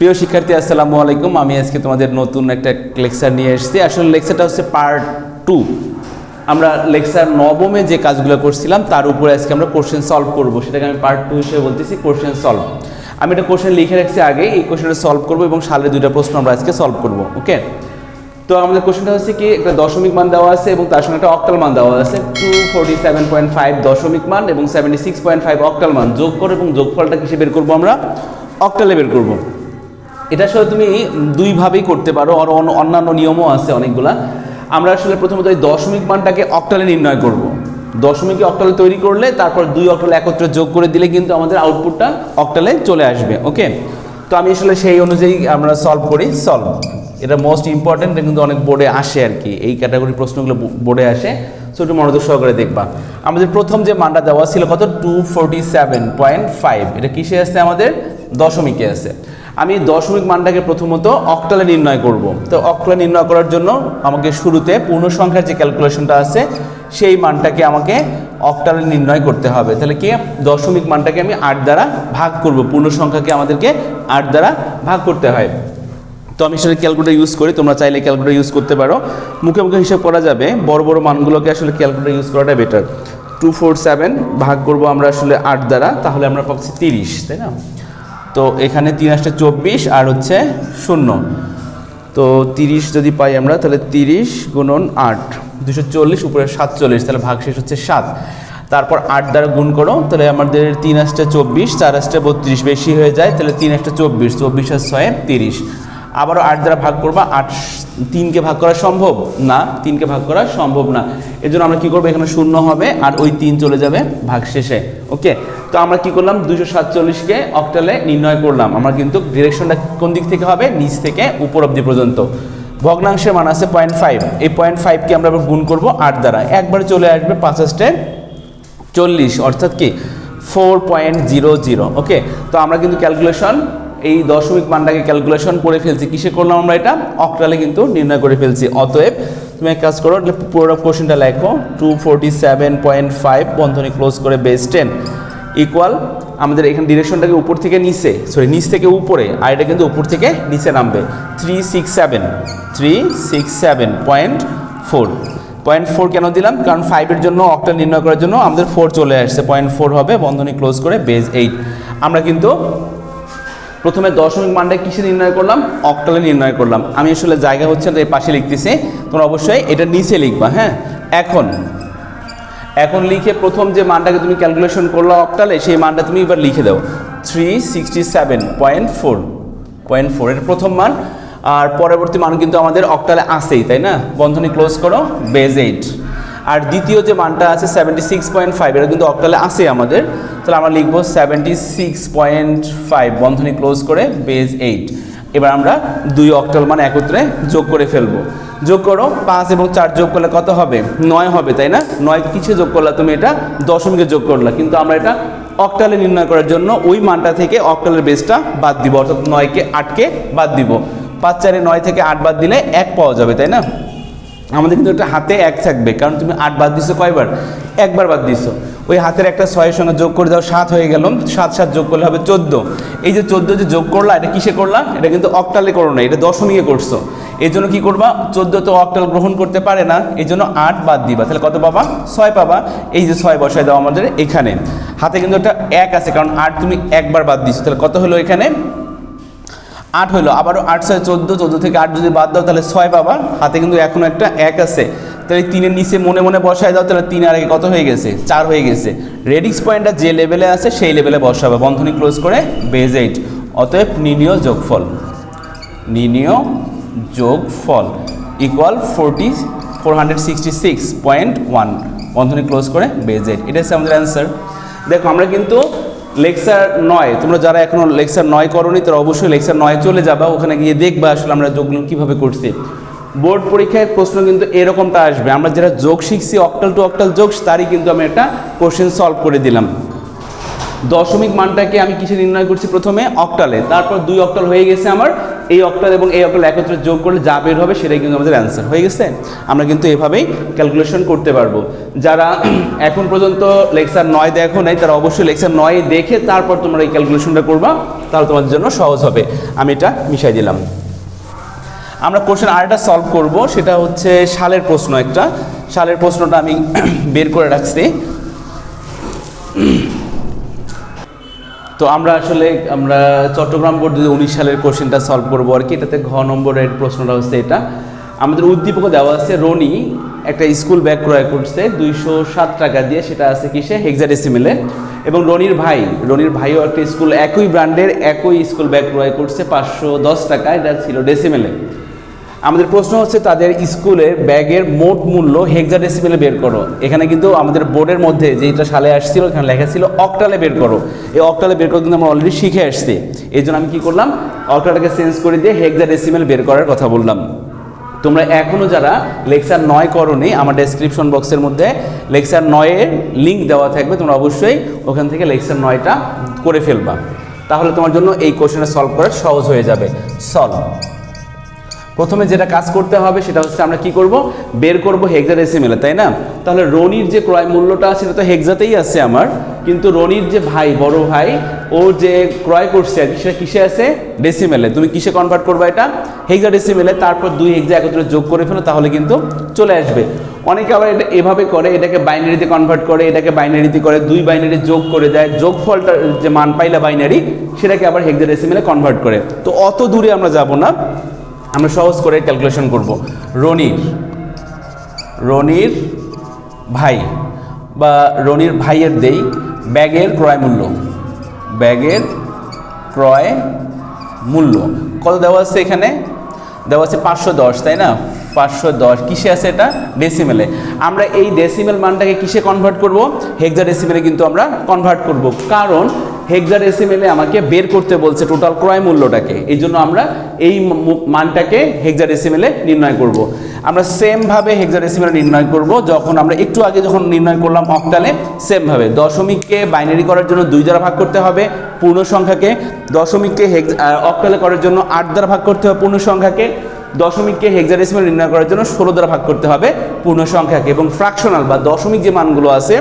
প্রিয় শিক্ষার্থী আসসালামু আলাইকুম। আমি আজকে তোমাদের নতুন একটা লেকচার নিয়ে এসেছি। আসলে লেকচারটা হচ্ছে পার্ট 2। আমরা লেকচার 9মে যে কাজগুলো করছিলাম তার উপরে আজকে আমরা কোশ্চেন সলভ করব, সেটাকে আমি পার্ট 2 হিসেবে বলতেছি কোশ্চেন সলভ। আমি একটা কোশ্চেন লিখে রাখছি আগে, এই কোশ্চেনটা সলভ করব এবং সালের দুইটা প্রশ্ন আমরা আজকে সলভ করব। ওকে, তো আমাদের কোশ্চেনটা হচ্ছে কি, একটা দশমিক মান দেওয়া আছে এবং তার সঙ্গে একটা অক্টাল মান দেওয়া আছে। 247.5 দশমিক মান এবং 76.5 অক্টাল মান যোগ করো এবং যোগফলটা কিসে বের করবো? আমরা অক্টালে বের করব। এটা আসলে তুমি দুইভাবেই করতে পারো, আর অন্যান্য নিয়মও আছে অনেকগুলা। আমরা আসলে প্রথমত এই দশমিক মানটাকে অক্টালে নির্ণয় করব। দশমিকে অক্টালে তৈরি করলে তারপর দুই অক্টাল একত্রে যোগ করে দিলে কিন্তু আমাদের আউটপুটটা অক্টালে চলে আসবে। ওকে, তো আমি আসলে সেই অনুযায়ী আমরা সলভ করি। সলভ এটা মোস্ট ইম্পর্টেন্ট, কিন্তু অনেক বোর্ডে আসে আর কি, এই ক্যাটাগরির প্রশ্নগুলো বোর্ডে আসে। সো একটু মনোযোগ সহকারে দেখবা। আমাদের প্রথম যে মানটা দেওয়া ছিল কত? 247.5। এটা কিসে আসছে? আমাদের দশমিকে আছে। আমি দশমিক মানটাকে প্রথমত অক্টালে নির্ণয় করব। তো অক্টালে নির্ণয় করার জন্য আমাকে শুরুতে পূর্ণ সংখ্যার যে ক্যালকুলেশনটা আছে সেই মানটাকে আমাকে অক্টালে নির্ণয় করতে হবে। তাহলে কি, দশমিক মানটাকে আমি 8 দ্বারা ভাগ করব। পূর্ণ সংখ্যাকে আমাদেরকে 8 দ্বারা ভাগ করতে হয়। তো আমি সেটা ক্যালকুলেটর ইউজ করি, তোমরা চাইলে ক্যালকুলেটর ইউজ করতে পারো। মুখে মুখে হিসাব করা যাবে, বড় বড় মানগুলোকে আসলে ক্যালকুলেটর ইউজ করাটা বেটার। 247 ভাগ করব আমরা আসলে 8 দ্বারা, তাহলে আমরা পাচ্ছি 30, তাই না? তো এখানে 3 আসছে 24 আর হচ্ছে 0। তো 30 যদি পাই আমরা, তাহলে 30 গুণন 8 240, উপরে 47, তাহলে ভাগ শেষ হচ্ছে 7। তারপর 8 দ্বারা গুণ করো, তাহলে আমাদের 3 আসছে 24, 4 আসছে 32, বেশি হয়ে যায়, তাহলে 3 আসছে 24, 24 আর 6 30। আবারও 8 দ্বারা ভাগ করবা। 8 3কে ভাগ করা সম্ভব না, 3কে ভাগ করা সম্ভব না। এর জন্য আমরা কী করবো, এখানে 0 হবে আর ওই 3 চলে যাবে ভাগ শেষে। ওকে, তো আমরা কি করলাম, 247কে অক্টালে নির্ণয় করলাম। আমরা কিন্তু ডিরেকশনটা কোন দিক থেকে হবে? নিচ থেকে উপর অবধি পর্যন্ত। ভগ্নাংশের মান আছে 0.5, এই 0.5কে আমরা গুণ করব 8 দ্বারা, একবারে চলে আসবে 5 40, অর্থাৎ কি 4.00। ওকে, তো আমরা কিন্তু ক্যালকুলেশন এই দশমিক মানটাকে ক্যালকুলেশন করে ফেলছি। কিসে করলাম আমরা? এটা অক্টালে কিন্তু নির্ণয় করে ফেলছি। অতএব তুমি এক কাজ করো, পুরো কোশ্চেনটা লেখো, 247.5 বন্ধনী ক্লোজ করে বেস 10 ইকুয়াল, আমাদের এখানে ডিরেকশনটাকে উপর থেকে নিচে, সরি নিচ থেকে উপরে, আর এটা কিন্তু উপর থেকে নিচে নামবে। 367.4 কেন দিলাম? কারণ 5-এর জন্য অক্টাল নির্ণয় করার জন্য আমাদের 4 চলে আসছে, 0.4 হবে, বন্ধনী ক্লোজ করে বেস 8। আমরা কিন্তু প্রথমে দশমিক মানটা কিসে নির্ণয় করলাম? অক্টালে নির্ণয় করলাম। আমি আসলে জায়গা হচ্ছে এই পাশে লিখতেছি, তোমরা অবশ্যই এটা নিচে লিখবা। হ্যাঁ, এখন লিখে প্রথম যে মানটাকে তুমি ক্যালকুলেশন করলো অক্টালে, সেই মানটা তুমি এবার লিখে দাও, 367.4 এটা প্রথম মান। আর পরবর্তী মান কিন্তু আমাদের অক্টালে আসেই, তাই না? বন্ধনী ক্লোজ করো বেস 8। আর দ্বিতীয় যে মানটা আছে 76.5, এটা কিন্তু অক্টালে আসে আমাদের, তাহলে আমরা লিখবো 76.5 বন্ধনী ক্লোজ করে বেস 8। এবার আমরা দুই অক্টাল মান একত্রে যোগ করে ফেলবো। যোগ করো, 5 এবং 4 যোগ করলে কত হবে? 9 হবে, তাই না? 9 কিসে যোগ করলা তুমি? এটা দশমিকে যোগ করলা, কিন্তু আমরা এটা অক্টালে নির্ণয় করার জন্য ওই মানটা থেকে অক্টালের বেসটা বাদ দিব, অর্থাৎ 9কে 8কে বাদ দিব। 5 4 9 থেকে 8 বাদ দিলে 1 পাওয়া যাবে, তাই না? আমাদের কিন্তু একটা হাতে 1 থাকবে, কারণ তুমি 8 বাদ দিছো কয়বার? একবার বাদ দিছো। ওই হাতের একটা 6-এর সঙ্গে যোগ করে দাও, 7 হয়ে গেল। 7 7 যোগ করলে হবে 14। এই যে 14 যে যোগ করলা, এটা কিসে করলা? এটা কিন্তু অক্টালে করো না, এটা দশমিকে করছো। এই জন্য কী করবা? 14 তো অক্টাল গ্রহণ করতে পারে না, এই জন্য 8 বাদ দিবা। তাহলে কত পাবা? 6 পাবা। এই যে 6 বসায় দাও আমাদের এখানে। হাতে কিন্তু একটা 1 আছে, কারণ 8 তুমি একবার বাদ দিছো। তাহলে কত হলো? এখানে 8 হলো। আবারও 8 6 14, 14 থেকে 8 যদি বাদ দাও তাহলে 6 পাবা। হাতে কিন্তু এখনও একটা 1 আছে, তাহলে 3-এর নিচে মনে মনে বসায় দাও, তাহলে 3 আর 1 কত হয়ে গেছে? 4 হয়ে গেছে। রেডিক্স পয়েন্টটা যে লেভেলে আছে সেই লেভেলে বসাবে, বন্ধনী ক্লোজ করে বেস 8। অতএব নির্ণীয় যোগফল ইকুয়াল 466.1 বন্ধনী ক্লোজ করে বেস 8। এটা হচ্ছে আমাদের অ্যান্সার। দেখো, আমরা কিন্তু লেকচার 9, তোমরা যারা এখনো লেকচার 9 করোনি তারা অবশ্যই লেকচার 9 চলে যাবা, ওখানে গিয়ে দেখবা আসলে আমরা যোগগুলো কীভাবে করছি। বোর্ড পরীক্ষায় প্রশ্ন কিন্তু এরকমটা আসবে। আমরা যারা যোগ শিখছি, অক্টাল টু অক্টাল যোগ, তারই কিন্তু আমি একটা কোশ্চেন সলভ করে দিলাম। দশমিক মানটাকে আমি কিসে নির্ণয় করছি? প্রথমে অক্টালে, তারপর 2 অক্টাল হয়ে গেছে আমার, এই অক্টাল এবং এই অক্টাল একত্রে যোগ করলে যা বের হবে সেটাই কিন্তু আমাদের অ্যান্সার হয়ে গেছে। আমরা কিন্তু এভাবেই ক্যালকুলেশন করতে পারবো। যারা এখন পর্যন্ত লেকচার 9 দেখো নাই তারা অবশ্যই লেকচার 9 দেখে তারপর তোমরা এই ক্যালকুলেশনটা করবা, তাহলে তোমাদের জন্য সহজ হবে। আমি এটা মিশাই দিলাম। আমরা কোশ্চেন আরেকটা সলভ করব, সেটা হচ্ছে সালের প্রশ্ন। একটা সালের প্রশ্নটা আমি বের করে রাখছি। তো আমরা চট্টগ্রাম বোর্ড 2019 সালের কোশ্চেনটা সলভ করবো আর কি। এটাতে ঘ নম্বরের প্রশ্নটা হচ্ছে এটা। আমাদের উদ্দীপক দেওয়া আছে রনি একটা স্কুল ব্যাগ ক্রয় করছে 207 টাকা দিয়ে, সেটা আছে কিসে, হেক্সাডেসিমেলে। এবং রনির ভাইও একটা স্কুল একই ব্র্যান্ডের একই স্কুল ব্যাগ ক্রয় করছে 510 টাকা, এটা ছিল ডেসিমেলে। আমাদের প্রশ্ন হচ্ছে তাদের স্কুলের ব্যাগের মোট মূল্য হেক্সাডেসিমেলে বের করো। এখানে কিন্তু আমাদের বোর্ডের মধ্যে যেটা সালে আসছিল এখানে লেখা ছিল অক্টালে বের করো। এই অক্টালে বের করতে কিন্তু আমরা অলরেডি শিখে আসছি, এই জন্য আমি কি করলাম, অক্টালটাকে চেঞ্জ করে দিয়ে হেক্সাডেসিমেল বের করার কথা বললাম। তোমরা এখনও যারা লেকচার 9 করোনি, আমার ডেসক্রিপশন বক্সের মধ্যে লেকচার 9-এর লিঙ্ক দেওয়া থাকবে, তোমরা অবশ্যই ওখান থেকে লেকচার 9টা করে ফেলবা, তাহলে তোমার জন্য এই কোশ্চেনটা সলভ করা সহজ হয়ে যাবে। সলভ প্রথমে যেটা কাজ করতে হবে সেটা হচ্ছে আমরা কি করব, বের করব হেক্সাডেসিমেলে, তাই না? তাহলে রনির যে ক্রয় মূল্যটা আছে সেটা তো হেক্সাতেই আছে আমার, কিন্তু রনির যে ভাই, বড় ভাই, ও যে ক্রয় করছে সেটা কিসে আছে, ডেসিমেলে। তুমি কিসে কনভার্ট করবে, এটা হেক্সাডেসিমেলে। তারপর 2 হেক্সা একত্রে যোগ করে ফেলো, তাহলে কিন্তু চলে আসবে। অনেকে আবার এটা এভাবে করে, এটাকে বাইনারিতে কনভার্ট করে, এটাকে বাইনারিতে করে 2 বাইনারি যোগ করে দেয়, যোগফলটা যে মান পাইলা বাইনারি সেটাকে আবার হেক্সাডেসিমেলে কনভার্ট করে। তো অত দূরে আমরা যাব না, আমরা সহজ করে ক্যালকুলেশন করব। রনির ভাই বা রনির ভাইয়ের দেই ব্যাগের ক্রয় মূল্য কত দেওয়া আছে, এখানে দেওয়া আছে 510, তাই না? 510 কিসে আছে, এটা ডেসিমেলে। আমরা এই ডেসিমেল মানটাকে কিসে কনভার্ট করব, হেক্সাডেসিমেলে কিন্তু আমরা কনভার্ট করব, কারণ হেক্সাডেসিমেলে আমাকে বের করতে বলছে টোটাল ক্রয় মূল্যটাকে, এই জন্য আমরা এই মানটাকে হেক্সাডেসিমেলে নির্ণয় করব। আমরা সেমভাবে হেক্সাডেসিমেলে নির্ণয় করব যখন আমরা একটু আগে যখন নির্ণয় করলাম অক্টালে, সেমভাবে দশমিককে বাইনারি করার জন্য 2 দ্বারা ভাগ করতে হবে পূর্ণ সংখ্যাকে, দশমিককে অক্টালে করার জন্য 8 দ্বারা ভাগ করতে হবে পূর্ণ সংখ্যাকে, দশমিককে হেক্সাডেসিমেল নির্ণয় করার জন্য 16 দ্বারা ভাগ করতে হবে পূর্ণ সংখ্যাকে, এবং ফ্র্যাকশনাল বা দশমিক যে মানগুলো আছে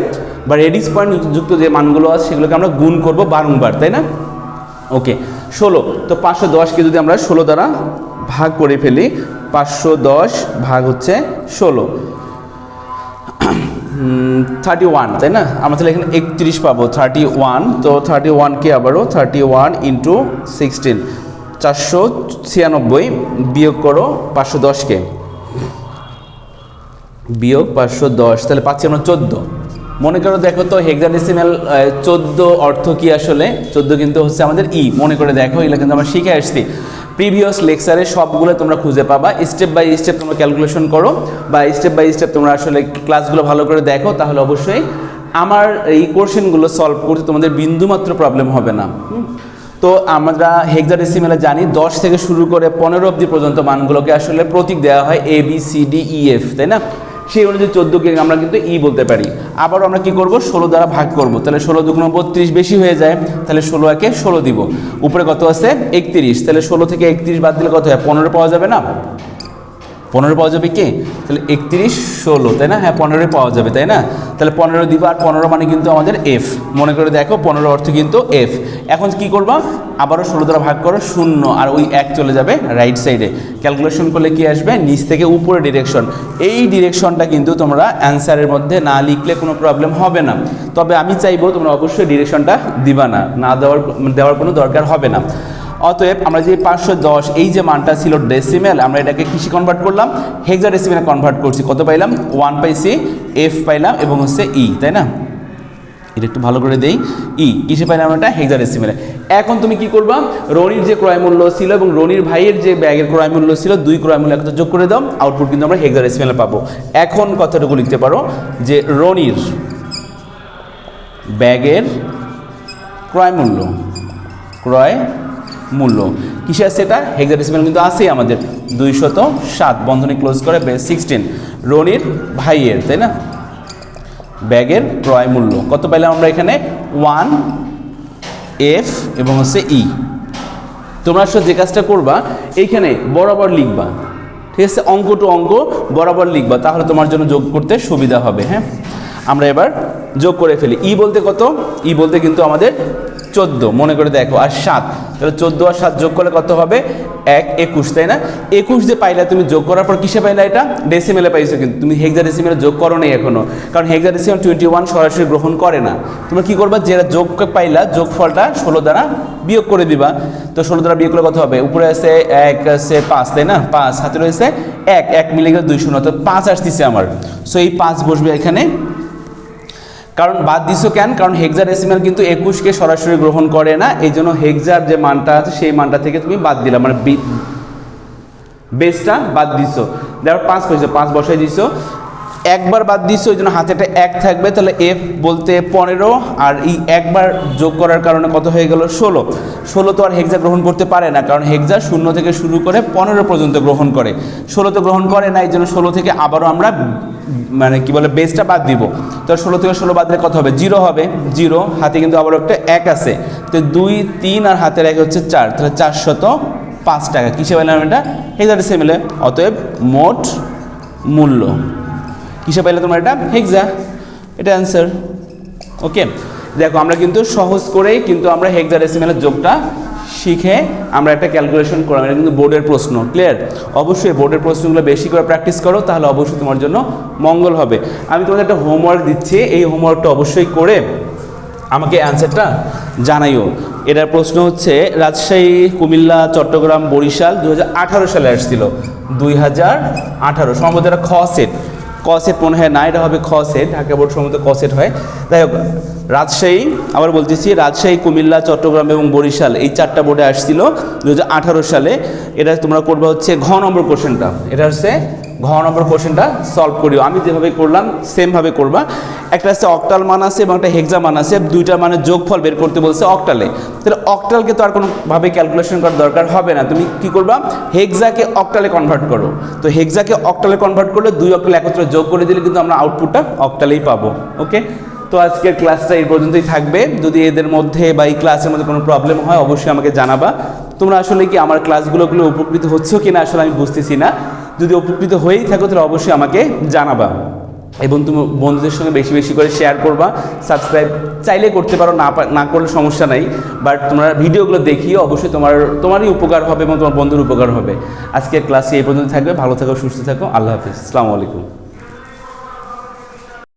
বা রেডিক্স পয়েন্ট যুক্ত যে মানগুলো আছে সেগুলোকে আমরা গুণ করব বারংবার, তাই না? ওকে, 16। তো 510কে যদি আমরা 16 দ্বারা ভাগ করে ফেলি, 510 ভাগ হচ্ছে 16, 31, তাই না? আমরা তাহলে এখানে 31 পাবো, 31। তো 31কে আবারও 31 ইন্টু 16, 496, বিয়োগ করো 510কে, বিয়োগ 510, তাহলে পাচ্ছি আমরা 14। মনে করো, দেখো তো হেক্সাডেসিমেল 14 অর্থ কি আসলে? 14 কিন্তু হচ্ছে আমাদের ই। মনে করে দেখো, এগুলো কিন্তু আমরা শিখে আসছি প্রিভিয়াস লেকচারে, সবগুলো তোমরা খুঁজে পাবা। স্টেপ বাই স্টেপ তোমরা ক্যালকুলেশন করো বা স্টেপ বাই স্টেপ তোমরা আসলে ক্লাসগুলো ভালো করে দেখো, তাহলে অবশ্যই আমার এই কোশ্চেনগুলো সলভ করতে তোমাদের বিন্দুমাত্র প্রবলেম হবে না। তো আমরা হেক্সাডেসিমেলে জানি 10 থেকে শুরু করে 15 অবধি পর্যন্ত মানগুলোকে আসলে প্রতীক দেওয়া হয় ABCDEF, তাই না? সেই অনুযায়ী 14কে আমরা কিন্তু ই বলতে পারি। আবারও আমরা কি করব, 16 দ্বারা ভাগ করব, তাহলে 16 দুগুণ 32 বেশি হয়ে যায়, তাহলে 16-একে 16 দিব। উপরে কত আছে, 31, তাহলে 16 থেকে 31 বাদ দিলে কত হয়, 15 পাওয়া যাবে না? 15 পাওয়া যাবে কি, তাহলে 31 16, তাই না? হ্যাঁ, 15 পাওয়া যাবে, তাই না? তাহলে 15 দিব, আর 15 মানে কিন্তু আমাদের এফ। মনে করে দেখো 15 অর্থ কিন্তু এফ। এখন কি করবা, আবারও 16 দ্বারা ভাগ করো, 0, আর ওই 1 চলে যাবে রাইট সাইডে। ক্যালকুলেশন করলে কি আসবে, নিচ থেকে উপরে ডিরেকশন। এই ডিরেকশনটা কিন্তু তোমরা অ্যান্সারের মধ্যে না লিখলে কোনো প্রবলেম হবে না, তবে আমি চাইবো তোমরা অবশ্যই ডিরেকশনটা দিবা না, দেওয়ার কোনো দরকার হবে না। অতএব আমরা যে 510 এই যে মানটা ছিল ডেসিমেল, আমরা এটাকে কিসে কনভার্ট করলাম, হেক্সাডেসিমেলে কনভার্ট করছি। কত পাইলাম, 1 পাইছি, এফ পাইলাম, এবং হচ্ছে ই, তাই না? এটা একটু ভালো করে দেই, ই কিসে পাইলাম এটা, হেক্সাডেসিমেলে। এখন তুমি কি করবা, রনির যে ক্রয় মূল্য ছিল এবং রনির ভাইয়ের যে ব্যাগের ক্রয় মূল্য ছিল, 2 ক্রয় মূল্য একসাথে যোগ করে দাও, আউটপুট কিন্তু আমরা হেক্সাডেসিমেলে পাবো। এখন কথাটুকু লিখতে পারো যে রনির ব্যাগের ক্রয় মূল্য কিসে আছে, এটা হেক্সাডেসিমেল কিন্তু আছেই আমাদের, 207, বন্ধনী ক্লোজ করে 16, রনির ভাইয়ের, তাই না, ব্যাগের ক্রয় মূল্য কত পাইলাম আমরা এখানে, 1 এফ এবং হচ্ছে ই। তোমরা আসলে যে কাজটা করবা এইখানে বরাবর লিখবা, ঠিক আছে, অঙ্ক টু অঙ্ক বরাবর লিখবা, তাহলে তোমার জন্য যোগ করতে সুবিধা হবে। হ্যাঁ, আমরা এবার যোগ করে ফেলি। ই বলতে কত? ই বলতে কিন্তু আমাদের 14, মনে করে দেখো, আর 7, তাহলে 14 আর 7 যোগ করলে কত হবে? 1 21, তাই না? 21 যে পাইলা তুমি, যোগ করার পর কিসে পাইলা? এটা ডেসিমেলে পাইছো, কিন্তু তুমি হেক্সাডেসিমেলে যোগ করো নাই এখনো, কারণ হেক্সাডেসিমাল 21 সরাসরি গ্রহণ করে না। তোমরা কি করবা? যেটা যোগ পাইলা, যোগফলটা 16 দ্বারা বিয়োগ করে দিবা। তো 16 দ্বারা বিয়োগ করলে কত হবে? উপরে আছে 1 আছে 5, তাই না? 5, হাতে রয়েছে 1 মিলে গেলে 2 শূন্য, অর্থাৎ 5 আসতেছে আমার। সো এই 5 বসবে এখানে। কারণ বাদ দিছো কেন? কারণ হেক্সাডেসিমাল কিন্তু 21কে সরাসরি গ্রহণ করে না, এই জন্য হেক্সার যে মানটা আছে সেই মানটা থেকে তুমি বাদ দিলা, মানে বেসটা বাদ দিছো, দেখো 5 পেয়েছো, 5 বসাই দিছো, একবার বাদ দিছো, ওই জন্য হাতে একটা 1 থাকবে, তাহলে এফ বলতে 15, আর এই একবার যোগ করার কারণে কত হয়ে গেল? 16। 16 তো আর হেক্সা গ্রহণ করতে পারে না, কারণ হেক্সা 0 থেকে শুরু করে 15 পর্যন্ত গ্রহণ করে, 16 তো গ্রহণ করে না, এই জন্য 16 থেকে আবারও আমরা মানে কি বলে বেসটা বাদ দিব। তো 16 থেকে 16 বাদ দিলে কত হবে? 0 হবে। 0, হাতে কিন্তু আবারও একটা 1 আছে, তো 2 3 আর হাতের 1 হচ্ছে 4, তাহলে 405 টাকা। কিসে পাইলাম এটা? হেক্সাডেসিমেলে। অতএব মোট মূল্য কিসে পাইলে তোমরা? এটা হেক্সা, এটা অ্যান্সার। ওকে, দেখো আমরা কিন্তু সহজ করেই কিন্তু আমরা হেক্সাডেসিমেলের যোগটা শিখে আমরা একটা ক্যালকুলেশন করলাম। এটা কিন্তু বোর্ডের প্রশ্ন, ক্লিয়ার? অবশ্যই বোর্ডের প্রশ্নগুলো বেশি করে প্র্যাকটিস করো, তাহলে অবশ্যই তোমার জন্য মঙ্গল হবে। আমি তোমাদের একটা হোমওয়ার্ক দিচ্ছি, এই হোমওয়ার্কটা অবশ্যই করে আমাকে অ্যান্সারটা জানাইও। এটার প্রশ্ন হচ্ছে রাজশাহী, কুমিল্লা, চট্টগ্রাম, বরিশাল 2018 সালে আসছিল। 2018 সম্ভবত এটা খ সেট, ক সেট মনে হয় না, এটা হবে খ সেট, ঢাকা বোর্ড সম্ভবত ক সেট হয়। যাই হোক, রাজশাহী, আবার বলতেছি, রাজশাহী, কুমিল্লা, চট্টগ্রাম এবং বরিশাল এই 4টা বোর্ডে আসছিল 2018 সালে। এটা তোমরা করবে হচ্ছে ঘ নম্বর কোশ্চেনটা, এটা হচ্ছে ঘ নম্বর কোশ্চেনটা সলভ করিও। আমি যেভাবে করলাম সেমভাবে করবা। একটা হচ্ছে অক্টাল মান আছে এবং একটা হেক্সা মান আছে, দুইটা মানের যোগফল বের করতে বলছে অক্টালে। তাহলে অক্টালকে তো আর কোনোভাবে ক্যালকুলেশন করার দরকার হবে না, তুমি কি করবা? হেক্সাকে অক্টালে কনভার্ট করো। তো হেক্সাকে অক্টালে কনভার্ট করলে 2 অক্টাল একত্রে যোগ করে দিলে কিন্তু আমরা আউটপুটটা অক্টালেই পাবো। ওকে, তো আজকের ক্লাসটা এই পর্যন্তই থাকবে। যদি এদের মধ্যে বা এই ক্লাসের মধ্যে কোনো প্রবলেম হয় অবশ্যই আমাকে জানাবা। তোমরা আসলে কি আমার ক্লাসগুলো উপকৃত হচ্ছ কিনা আসলে আমি বুঝতেছি না। যদি উপকৃত হয়েই থাকো তাহলে অবশ্যই আমাকে জানাবা, এবং তুমি বন্ধুদের সঙ্গে বেশি বেশি করে শেয়ার করবা। সাবস্ক্রাইব চাইলে করতে পারো, না করলে সমস্যা নাই, বাট তোমরা ভিডিওগুলো দেখিও, অবশ্যই তোমারই উপকার হবে এবং তোমার বন্ধুর উপকার হবে। আজকের ক্লাসে এই পর্যন্ত থাকবে। ভালো থাকো, সুস্থ থাকো, আল্লাহ হাফিজ, আসসালামু আলাইকুম।